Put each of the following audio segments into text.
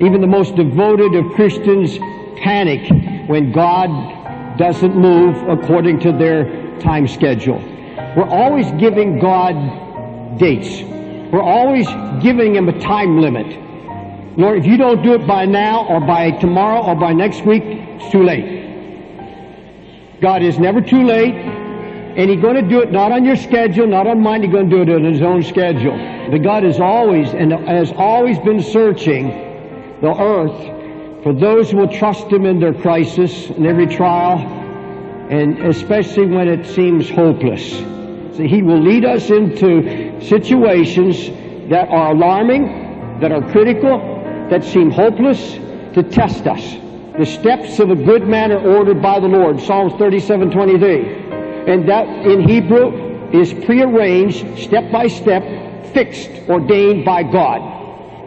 Even the most devoted of Christians panic when God doesn't move according to their time schedule. We're always giving God dates. We're always giving Him a time limit. Lord, if you don't do it by now or by tomorrow or by next week, it's too late. God is never too late, and He's going to do it not on your schedule, not on mine. He's going to do it on His own schedule. But God is always and has always been searching the earth for those who will trust Him in their crisis, in every trial, and especially when it seems hopeless. So He will lead us into situations that are alarming, that are critical, that seem hopeless, to test us. The steps of a good man are ordered by the Lord, Psalms 37:23. And that in Hebrew is prearranged, step by step, fixed, ordained by God.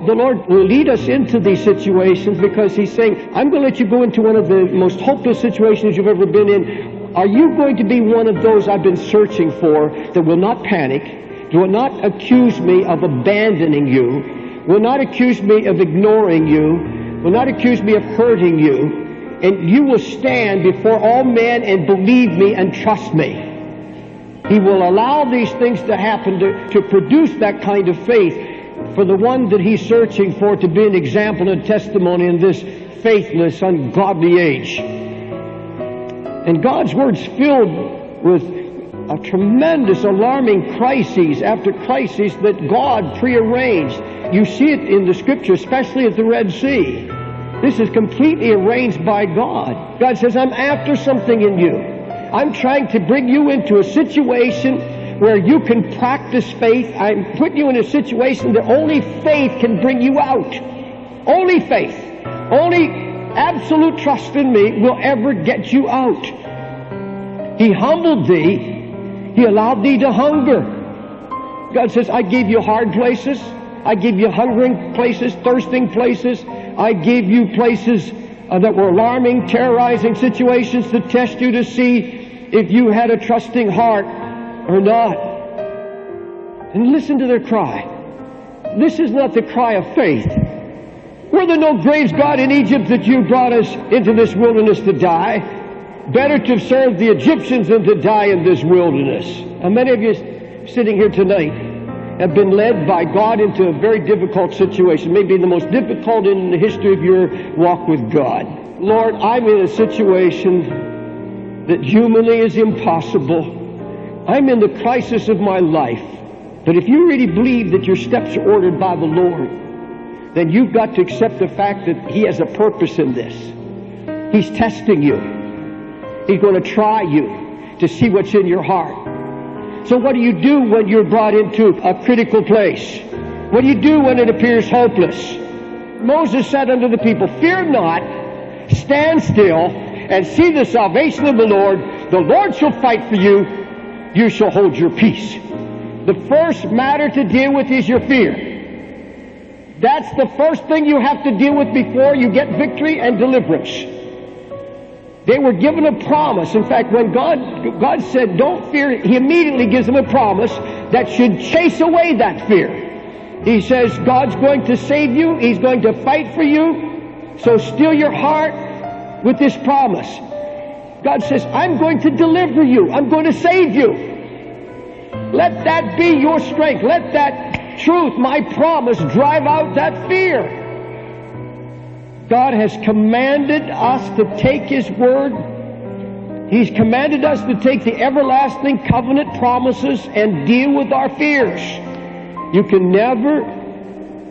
The Lord will lead us into these situations because He's saying, I'm going to let you go into one of the most hopeless situations you've ever been in. Are you going to be one of those I've been searching for that will not panic, will not accuse me of abandoning you, will not accuse me of ignoring you, will not accuse me of hurting you, and you will stand before all men and believe me and trust me? He will allow these things to happen to produce that kind of faith for the one that He's searching for to be an example and testimony in this faithless, ungodly age. And God's Word's filled with a tremendous, alarming crises after crises that God prearranged. You see it in the Scripture, especially at the Red Sea. This is completely arranged by God. God says, I'm after something in you. I'm trying to bring you into a situation where you can practice faith. I'm putting you in a situation that only faith can bring you out. Only faith. Only absolute trust in me will ever get you out. He humbled thee. He allowed thee to hunger. God says, I gave you hard places. I gave you hungering places, thirsting places. I gave you places that were alarming, terrorizing situations to test you to see if you had a trusting heart or not. And listen to their cry. This is not the cry of faith. Were there no graves, God, in Egypt, that you brought us into this wilderness to die? Better to have served the Egyptians than to die in this wilderness. And many of you sitting here tonight have been led by God into a very difficult situation, maybe the most difficult in the history of your walk with God. Lord, I'm in a situation that humanly is impossible. I'm in the crisis of my life. But if you really believe that your steps are ordered by the Lord, then you've got to accept the fact that He has a purpose in this. He's testing you. He's going to try you to see what's in your heart. So what do you do when you're brought into a critical place? What do you do when it appears hopeless? Moses said unto the people, fear not, stand still, and see the salvation of the Lord. The Lord shall fight for you. You shall hold your peace. The first matter to deal with is your fear. That's the first thing you have to deal with before you get victory and deliverance. They were given a promise. In fact, when God said, don't fear, He immediately gives them a promise that should chase away that fear. He says, God's going to save you. He's going to fight for you. So still your heart with this promise. God says, I'm going to deliver you. I'm going to save you. Let that be your strength. Let that truth, my promise, drive out that fear. God has commanded us to take His Word. He's commanded us to take the everlasting covenant promises and deal with our fears. You can never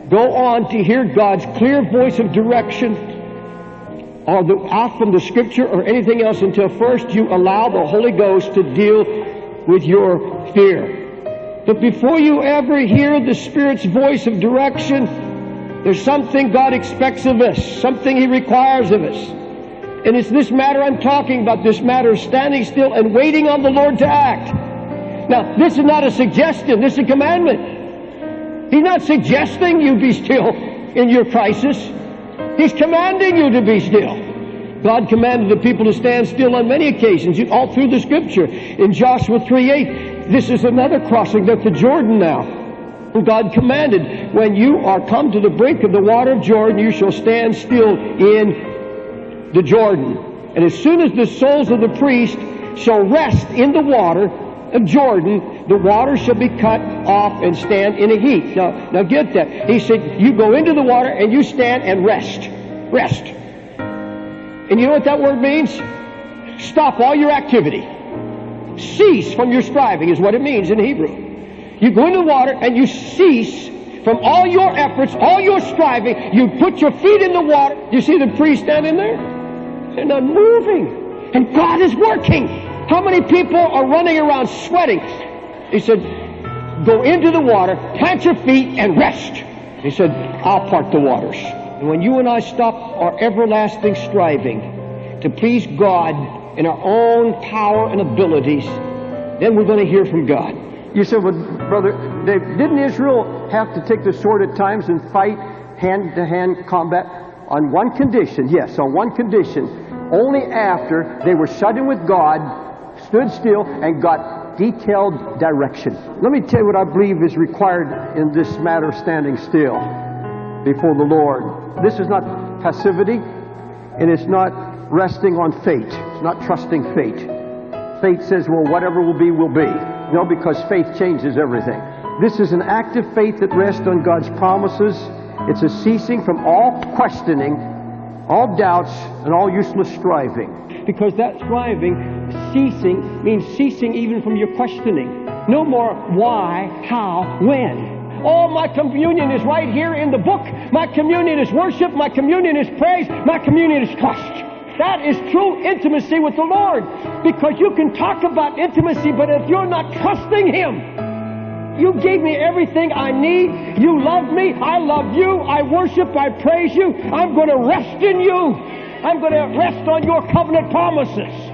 go on to hear God's clear voice of direction or out from the Scripture or anything else until first you allow the Holy Ghost to deal with your fear. But before you ever hear the Spirit's voice of direction, there's something God expects of us, something He requires of us. And it's this matter I'm talking about, this matter of standing still and waiting on the Lord to act. Now, this is not a suggestion, this is a commandment. He's not suggesting you be still in your crisis. He's commanding you to be still. God commanded the people to stand still on many occasions, all through the Scripture. In Joshua 3:8, this is another crossing of the Jordan now. God commanded, when you are come to the brink of the water of Jordan, you shall stand still in the Jordan. And as soon as the soles of the priest shall rest in the water of Jordan, the water shall be cut off and stand in a heap. Now get that. He said, you go into the water and you stand and rest. Rest. And you know what that word means? Stop all your activity. Cease from your striving is what it means in Hebrew. You go into the water and you cease from all your efforts, all your striving. You put your feet in the water. You see the priest standing there? They're not moving. And God is working. How many people are running around sweating? He said, go into the water, plant your feet, and rest. He said, I'll part the waters. And when you and I stop our everlasting striving to please God in our own power and abilities, then we're going to hear from God. You said, well, Brother Dave, didn't Israel have to take the sword at times and fight hand-to-hand combat? On one condition, yes, on one condition. Only after they were shut in with God, stood still, and got detailed direction. Let me tell you what I believe is required in this matter of standing still before the Lord. This is not passivity, and it's not resting on fate. It's not trusting fate. Fate says, well, whatever will be, will be. No, because faith changes everything. This is an active faith that rests on God's promises. It's a ceasing from all questioning, all doubts, and all useless striving. Because that striving, ceasing, means ceasing even from your questioning. No more why, how, when. Oh, my communion is right here in the book. My communion is worship. My communion is praise. My communion is trust. That is true intimacy with the Lord. Because you can talk about intimacy, but if you're not trusting Him, you gave me everything I need. You love me. I love you. I worship. I praise you. I'm going to rest in you. I'm going to rest on your covenant promises.